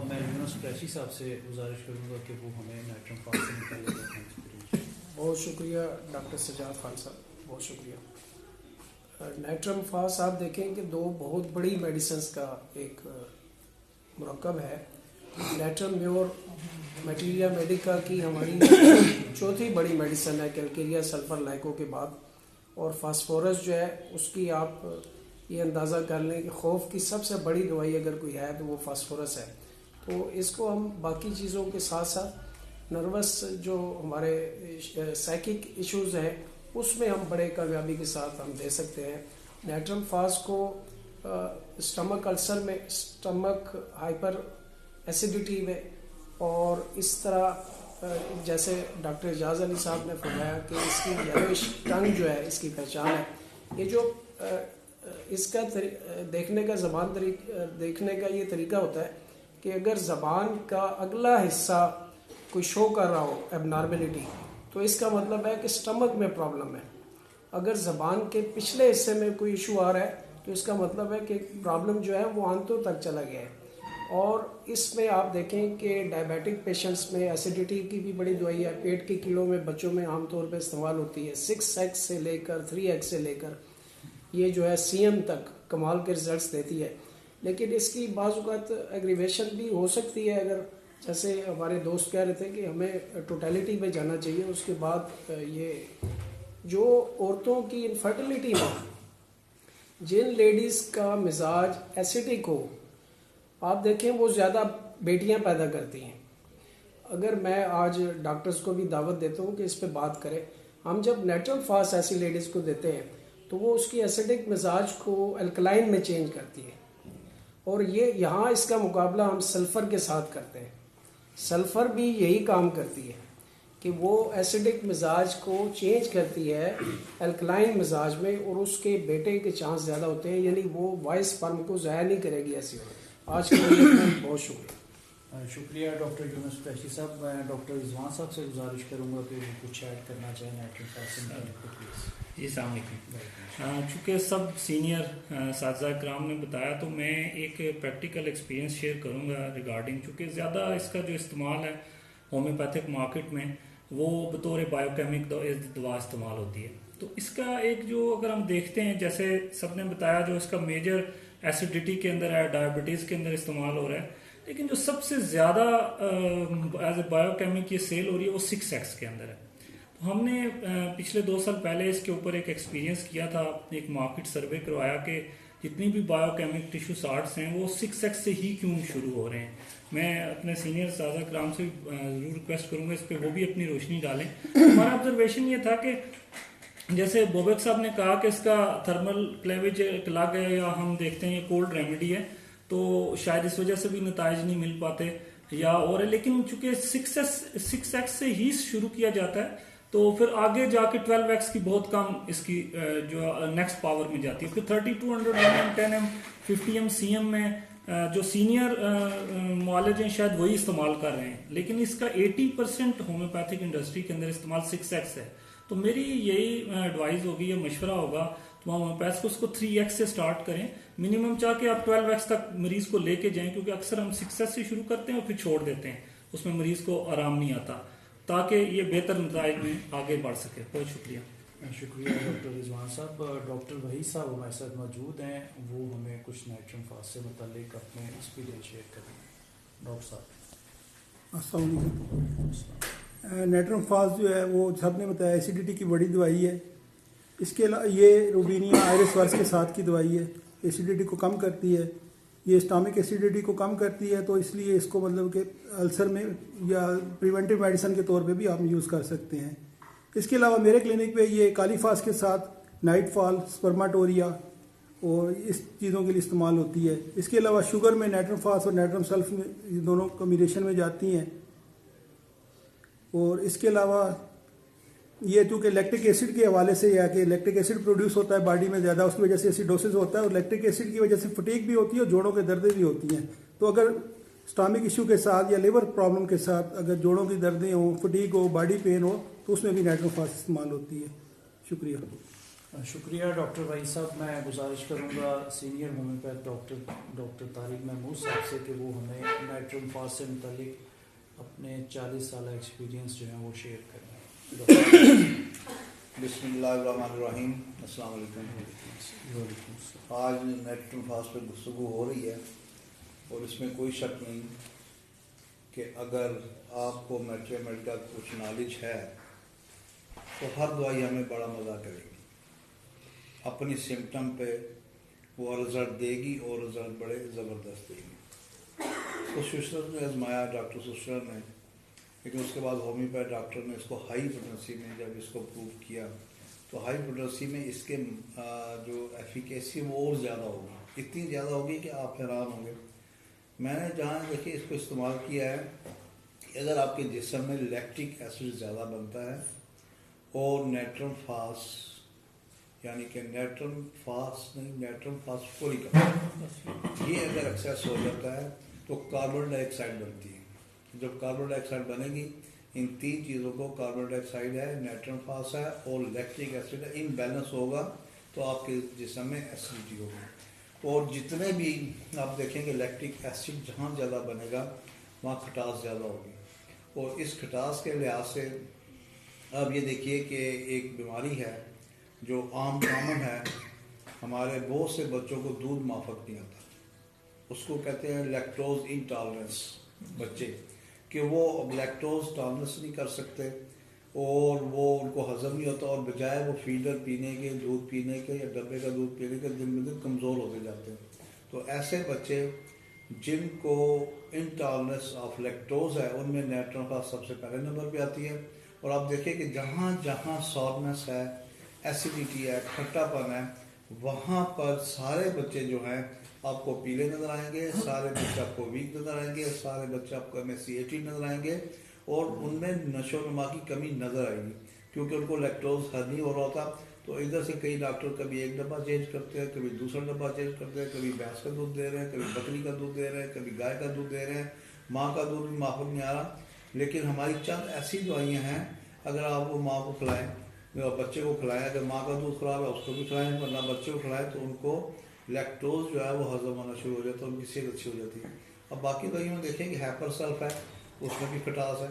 میں یونس قریشی صاحب سے گزارش کروں گا کہ وہ ہمیں نائٹرم فاس سے متعلق بہت شکریہ ڈاکٹر سجاد خان صاحب، بہت شکریہ۔ نائٹرم فاس آپ دیکھیں کہ دو بہت بڑی میڈیسنس کا ایک مرکب ہے۔ نائٹرم میور میٹیریا میڈیکا کی ہماری چوتھی بڑی میڈیسن ہے کیلکیریا سلفر لائکو کے بعد، اور فاسفورس جو ہے اس کی آپ یہ اندازہ کر لیں کہ خوف کی سب سے بڑی دوائی اگر کوئی ہے تو وہ فاسفورس ہے۔ تو اس کو ہم باقی چیزوں کے ساتھ ساتھ نروس جو ہمارے سائیکک ایشوز ہیں اس میں ہم بڑے کامیابی کے ساتھ ہم دے سکتے ہیں۔ نائٹرم فاس کو اسٹمک السر میں، اسٹمک ہائپر ایسیڈیٹی میں، اور اس طرح جیسے ڈاکٹر اعجاز علی صاحب نے فرمایا کہ اس کی یلوش ٹنگ جو ہے اس کی پہچان ہے۔ یہ جو اس کا دیکھنے کا دیکھنے کا یہ طریقہ ہوتا ہے کہ اگر زبان کا اگلا حصہ کوئی شو کر رہا ہو ایبنارملٹی، تو اس کا مطلب ہے کہ اسٹمک میں پرابلم ہے۔ اگر زبان کے پچھلے حصے میں کوئی ایشو آ رہا ہے تو اس کا مطلب ہے کہ پرابلم جو ہے وہ آنتوں تک چلا گیا ہے۔ اور اس میں آپ دیکھیں کہ ڈائبیٹک پیشنٹس میں ایسیڈیٹی کی بھی بڑی دوائی ہے، پیٹ کے کیڑوں میں بچوں میں عام طور پہ استعمال ہوتی ہے، 6x سے لے کر 3x سے لے کر یہ جو ہے CM تک کمال کے ریزلٹس دیتی ہے۔ لیکن اس کی بعض اوقات ایگریویشن بھی ہو سکتی ہے، اگر جیسے ہمارے دوست کہہ رہے تھے کہ ہمیں ٹوٹیلٹی پہ جانا چاہیے۔ اس کے بعد یہ جو عورتوں کی انفرٹیلٹی میں جن لیڈیز کا مزاج ایسیڈک ہو، آپ دیکھیں وہ زیادہ بیٹیاں پیدا کرتی ہیں۔ اگر میں آج ڈاکٹرز کو بھی دعوت دیتا ہوں کہ اس پہ بات کریں، ہم جب نیٹرل فاس ایسی لیڈیز کو دیتے ہیں تو وہ اس کی ایسیڈک مزاج کو الکلائن میں چینج کرتی ہے، اور یہ یہاں اس کا مقابلہ ہم سلفر کے ساتھ کرتے ہیں۔ سلفر بھی یہی کام کرتی ہے کہ وہ ایسیڈک مزاج کو چینج کرتی ہے الکلائن مزاج میں، اور اس کے بیٹے کے چانس زیادہ ہوتے ہیں، یعنی وہ وائس سپرم کو ضائع نہیں کرے گی ایسی عورت۔ آج کے لیے بہت شکریہ ڈاکٹر یونس قریشی صاحب۔ میں ڈاکٹر رضوان صاحب سے گزارش کروں گا کہ وہ کچھ ایڈ کرنا چاہیں نائٹرم فاس سے متعلق پلیز۔ جی السلام علیکم۔ چونکہ سب سینئر اساتذہ کرام نے بتایا تو میں ایک پریکٹیکل ایکسپیرینس شیئر کروں گا ریگارڈنگ، چونکہ زیادہ اس کا جو استعمال ہے ہومیوپیتھک مارکیٹ میں وہ بطور بایو کیمک دوا استعمال ہوتی ہے۔ تو اس کا ایک جو اگر ہم دیکھتے ہیں، جیسے سب نے بتایا جو اس کا میجر ایسیڈیٹی کے اندر ہے، ڈائبٹیز کے اندر استعمال ہو رہا ہے، لیکن جو سب سے زیادہ ایز اے بایو کیمک یہ سیل ہو رہی ہے وہ 6x کے اندر ہے۔ تو ہم نے پچھلے 2 سال پہلے اس کے اوپر ایک ایکسپیرینس کیا تھا، ایک مارکیٹ سروے کروایا کہ جتنی بھی بایو کیمک ٹیشو سارٹس ہیں وہ 6x سے ہی کیوں شروع ہو رہے ہیں۔ میں اپنے سینئر اساتذہ کرام سے ضرور ریکویسٹ کروں گا اس پہ وہ بھی اپنی روشنی ڈالیں۔ ہمارا آبزرویشن یہ تھا کہ جیسے بوبیک صاحب نے کہا کہ اس کا تھرمل کلیویج الگ ہے، یا ہم دیکھتے ہیں یہ کولڈ ریمیڈی ہے تو شاید اس وجہ سے بھی نتائج نہیں مل پاتے یا اور ہے، لیکن چونکہ 6x سے ہی شروع کیا جاتا ہے تو پھر آگے جا کے 12x کی بہت کم اس کی جو نیکسٹ پاور میں جاتی ہے۔ پھر 3200 mm 10m 50m CM میں جو سینئر معالج ہیں شاید وہی استعمال کر رہے ہیں، لیکن اس کا 80% ہومیوپیتھک انڈسٹری کے اندر استعمال 6x ہے۔ تو میری یہی ایڈوائز ہوگی یا مشورہ ہوگا تو ہم ہومیوپیتھ کو اس کو 3x سے سٹارٹ کریں، منیمم چاہ کے آپ 12x تک مریض کو لے کے جائیں، کیونکہ اکثر ہم 6x سے شروع کرتے ہیں اور پھر چھوڑ دیتے ہیں، اس میں مریض کو آرام نہیں آتا، تاکہ یہ بہتر نتائج میں آگے بڑھ سکے۔ بہت شکریہ۔ شکریہ ڈاکٹر رضوان صاحب۔ ڈاکٹر وحید صاحب ہمارے ساتھ موجود ہیں، وہ ہمیں کچھ نائٹرم فاس سے متعلق اپنے ایکسپیرینس شیئر کریں گے۔ ڈاکٹر صاحب السلام علیکم۔ نائٹرم فاس جو ہے وہ سب نے بتایا ایسیڈیٹی کی بڑی دوائی ہے۔ اس کے علاوہ یہ روبینیا آئرس ورس کے ساتھ کی دوائی ہے، ایسیڈیٹی کو کم کرتی ہے، یہ اسٹامک ایسیڈیٹی کو کم کرتی ہے، تو اس لیے اس کو مطلب کہ السر میں یا پریونٹیو میڈیسن کے طور پہ بھی آپ یوز کر سکتے ہیں۔ اس کے علاوہ میرے کلینک پہ یہ کالی فاس کے ساتھ نائٹ فال، سپرماٹوریا اور اس چیزوں کے لیے استعمال ہوتی ہے۔ اس کے علاوہ شوگر میں نائٹرم فاس اور نائٹرم سلف میں یہ دونوں کمبینیشن میں جاتی ہیں۔ اور اس کے علاوہ یہ چونکہ لیکٹک ایسڈ کے حوالے سے یا کہ لیکٹک ایسڈ پروڈیوس ہوتا ہے باڈی میں زیادہ، اس کی وجہ سے ایسیڈوسس ہوتا ہے، اور لیکٹک ایسڈ کی وجہ سے فٹیگ بھی ہوتی ہے اور جوڑوں کے دردیں بھی ہوتی ہیں۔ تو اگر اسٹامک ایشو کے ساتھ یا لیور پرابلم کے ساتھ اگر جوڑوں کی دردیں ہوں، فٹیگ ہو، باڈی پین ہو، تو اس میں بھی نائٹرم فاس استعمال ہوتی ہے۔ شکریہ۔ शुक्रिया डॉक्टर भाई साहब। मैं गुजारिश करूंगा senior homeopath doctor Tariq Mahmood साहब से कि वो हमें नाइट्रम फास्ट से मुतालिक अपने 40 साल एक्सपीरियंस जो है वो शेयर करें। बिस्मिल्लाहिर्रहमानिर्रहीम, अस्सलाम वालेकुम। आज नाइट्रम फास्ट पर गुफ्तगू हो रही है और इसमें कोई शक नहीं कि अगर आपको मैट्रियामेट का कुछ नॉलेज है तो हर दवाई हमें बड़ा मज़ा करेगी, अपनी सिम्टम पे वो रिज़ल्ट देगी और रिज़ल्ट बड़े ज़बरदस्त देगी। तो सुशरत ने आजमाया, डॉक्टर सुशरत ने, लेकिन उसके बाद होम्योपैथ डॉक्टर ने इसको हाई पोटेंसी में जब इसको प्रूव किया तो हाई पोटेंसी में इसके जो एफिकेसी वो और ज़्यादा होगी, इतनी ज़्यादा होगी कि आप हैरान होंगे। मैंने जहाँ देखिए इसको इस्तेमाल किया है कि अगर आपके जिस्म में लैक्टिक एसिड ज़्यादा बनता है और नाइट्रम फास्ट यानी कि नाइट्रम फास्फोरिक ये अगर एक्सेस हो जाता है तो कार्बन डाइऑक्साइड बनती है। जब कार्बन डाइऑक्साइड बनेगी, इन तीन चीज़ों को, कार्बन डाइऑक्साइड है, नाइट्रम फास्ट है और लैक्टिक एसिड है, इम्बैलेंस होगा तो आपके जिस्म में एसिडिटी होगी। और जितने भी आप देखेंगे लैक्टिक एसिड जहाँ ज़्यादा बनेगा वहाँ खटास ज़्यादा होगी। और इस खटास के लिहाज से अब ये देखिए कि एक बीमारी है जो आम कॉमन है, हमारे बहुत से बच्चों को दूध माफक नहीं आता, उसको कहते हैं लैक्टोज इंटॉलरेंस बच्चे, कि वो लैक्टोज टॉलरेंस नहीं कर सकते और वो उनको हजम नहीं होता और बजाय वो फीडर पीने के, दूध पीने के या डब्बे का दूध पीने के दिन ब दिन कमज़ोर होते जाते हैं। तो ऐसे बच्चे जिनको इंटॉलरेंस ऑफ लैक्टोज है उनमें नाइट्रम फास्ट सबसे पहले नंबर पे आती है। और आप देखिए कि जहाँ जहाँ सॉरनेस है, एसिडिटी है, खट्टापन है, वहाँ पर सारे बच्चे जो हैं आपको पीले नज़र आएंगे, सारे बच्चे आपको वीक नज़र आएंगे, सारे बच्चे आपको MSc नज़र आएंगे और उनमें नशोनुमा की कमी नज़र आएगी क्योंकि उनको लैक्टोज हर नहीं हो रहा होता। तो इधर से कई डॉक्टर कभी एक डब्बा चेंज करते हैं, कभी दूसरा डब्बा चेंज करते हैं, कभी भैंस का दूध दे रहे हैं, कभी बकरी का दूध दे रहे हैं, कभी गाय का दूध दे रहे हैं, माँ का दूध भी माफक नहीं आ रहा। लेकिन हमारी चंद ऐसी दवाइयाँ हैं, अगर आप वो माँ को खिलाएँ, बच्चे को खिलाएं, अगर माँ का दूध खराब है उसको भी खिलाएं, वरना बच्चे को खिलाएं तो उनको लैक्टोज जो है वो हजम होना शुरू हो जाता है, उनकी सेहत अच्छी हो जाती है। अब बाकी दवाइयों में देखें कि हाइपर सल्फ है, उसमें भी खटास है,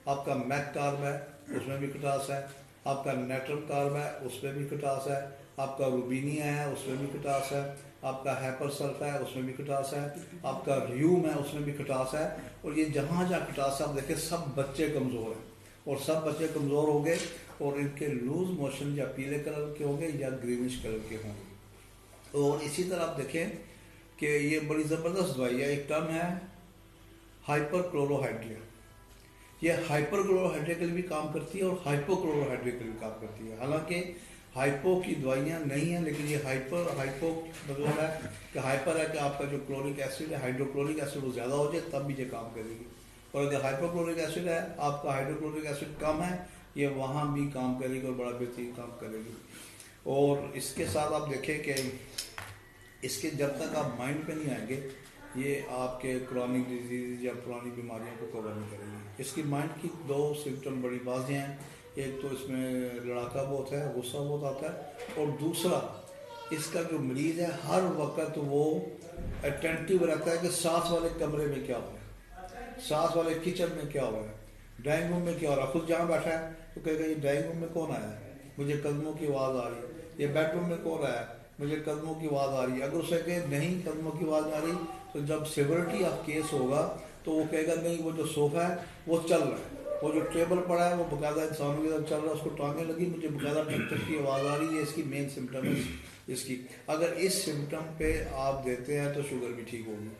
आपका मैक कार्ब है उसमें भी खटास है, आपका नाइट्रम कार्ब है उसमें भी खटास है, आपका रूबीनिया है उसमें भी खटास है, आपका हाइपर सल्फ है उसमें भी खटास है, आपका र्यूम है उसमें भी खटास है। और ये जहाँ जहाँ खटास है आप देखें सब बच्चे कमज़ोर हैं और सब बच्चे कमज़ोर हो गए और इनके लूज मोशन या पीले कलर के होंगे या ग्रीनिश कलर के होंगे। और इसी तरह आप देखें कि ये बड़ी ज़बरदस्त दवाई है, एक टर्म है हाइपरक्लोरोहाइड्रिया। ये हाइपरक्लोरोहाइड्रिया के लिए भी काम करती है और हाइपोक्लोरोहाइड्रिया के लिए भी काम करती है। हालांकि हाइपो की दवाइयाँ नहीं हैं, लेकिन ये हाइपो मतलब है कि हाइपर है कि आपका जो क्लोरिक एसिड है, हाइड्रोक्लोरिक एसिड वो ज़्यादा हो जाए तब भी ये काम करेगी। और अगर हाइपोक्लोरिक एसिड है, आपका हाइड्रोक्लोरिक एसिड कम है, ये वहाँ भी काम करेगी और बड़ा बेहतरीन काम करेगी। और इसके साथ आप देखें कि इसके जब तक आप माइंड पे नहीं आएंगे ये आपके क्रॉनिक डिजीज या पुरानी बीमारियों को कवर नहीं करेगी। इसकी माइंड की दो सिम्टम बड़ी वाज़ेह हैं, एक तो इसमें लड़ाका बहुत है, गुस्सा बहुत आता है, और दूसरा इसका जो मरीज़ है हर वक्त वो अटेंटिव रहता है कि साथ वाले कमरे में क्या हो रहा है, साथ वाले किचन में क्या हो रहा है, ड्राइंग रूम में क्या हो रहा है। खुद जहाँ बैठा है तो कहेगा ये ड्राइंग रूम में कौन आया है, मुझे कदमों की आवाज़ आ रही है, ये बेडरूम में कौन आया है, मुझे कदमों की आवाज़ आ रही है। अगर उसे कहे नहीं कदमों की आवाज़ आ रही तो जब सिवियरिटी ऑफ केस होगा तो वो कहेगा नहीं वो जो सोफ़ा है वो चल रहा है, वो जो टेबल पड़ा है वो बकायदा इंसानों की तरफ चल रहा है, उसको टांगें लगी, मुझे बकायदा टक की आवाज़ आ रही है। इसकी मेन सिम्टम है इसकी। अगर इस सिम्टम पे आप देते हैं तो शुगर भी ठीक होगी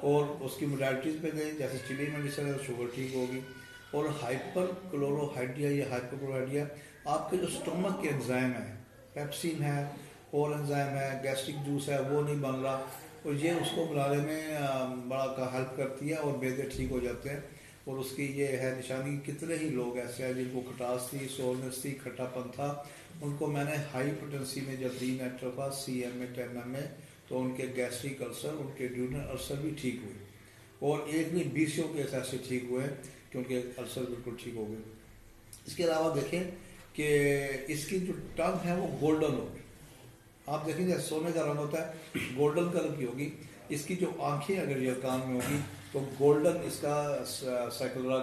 और उसकी मोडालिटीज़ पे दें, जैसे चिली मेडिसिन है तो शुगर ठीक होगी। और हाइपर क्लोरोहाइड्रिया या हाइपोक्लोरोहाइड्रिया आपके जो स्टमक के एंजाइम है, पेप्सिन है और एंजाइम है, गैस्ट्रिक जूस है, वो नहीं बन रहा और ये उसको बनाने में बड़ा हेल्प करती है और बेहतर ठीक हो जाते हैं। और उसकी ये है निशानी, कितने ही लोग ऐसे हैं जिनको खटास थी, सोरनेस थी, खट्टापन था, उनको मैंने हाई पोटेंसी में जब दी नाइट्रोफा CM में 10 में तो उनके गैस्ट्रिक अल्सर, उनके ड्यूनल अल्सर भी ठीक हुए और एक नहीं 20 केस ऐसे ठीक हुए कि उनके अल्सर बिल्कुल ठीक हो गए। इसके अलावा देखें कि इसकी जो टंग है वो गोल्डन होगी। आप देखेंगे सोने का रंग होता है, गोल्डन कलर की होगी। इसकी जो आंखें अगर ये कान में होगी तो गोल्डन, इसका साइक्लोरा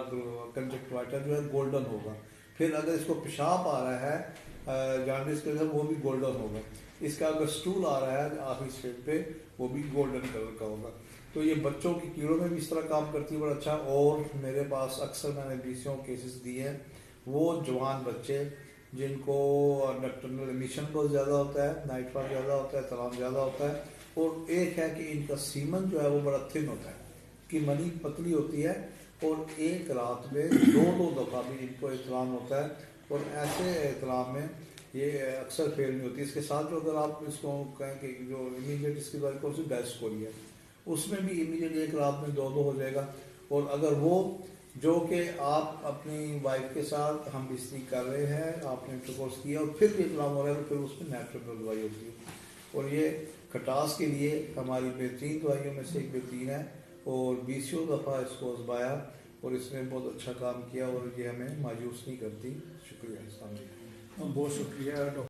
कंजक्टिवाइटा जो है गोल्डन होगा। फिर अगर इसको पेशाब आ रहा है जॉन्डिस के वो भी गोल्डन होगा। इसका अगर स्टूल आ रहा है आखिरी स्टेज पे वो भी गोल्डन कलर का होगा। तो ये बच्चों की कीड़ों में भी इस तरह काम करती है बड़ा अच्छा। और मेरे पास अक्सर मैंने बीसियों केसेस दिए हैं, वो जवान बच्चे जिनको नॉकटर्नल एमिशन बहुत ज़्यादा होता है, नाइटफॉल ज़्यादा होता है, तलाम ज़्यादा होता है, और एक है कि इनका सीमन जो है वो बड़ा थिन होता है, कि मनी पतली होती है, और एक रात में दो दफ़ा भी इनको इतलाम होता है। और ऐसे इतलाम में ये अक्सर फेल नहीं होती। इसके साथ जो अगर आप इसको कहें कि जो इमीडिएट इसकी दवाई कौन सी डायस्कोरिया है, उसमें भी इमीडिएट एक रात में दो हो जाएगा। और अगर वो जो कि आप अपनी वाइफ के साथ हम बिस्तरी कर रहे हैं, आपने इंटरकोर्स किया और फिर भी इतलाम हो रहा है, तो फिर उसमें नेचुरल दवाई होती है। और ये खटास के लिए हमारी बेहतरीन दवाइयों में से एक बेहतरीन है, और 20 दफ़ा इसको आजमाया और इसने बहुत अच्छा काम किया, और ये हमें मायूस नहीं करती। शुक्रिया। बहुत शुक्रिया डॉक्टर।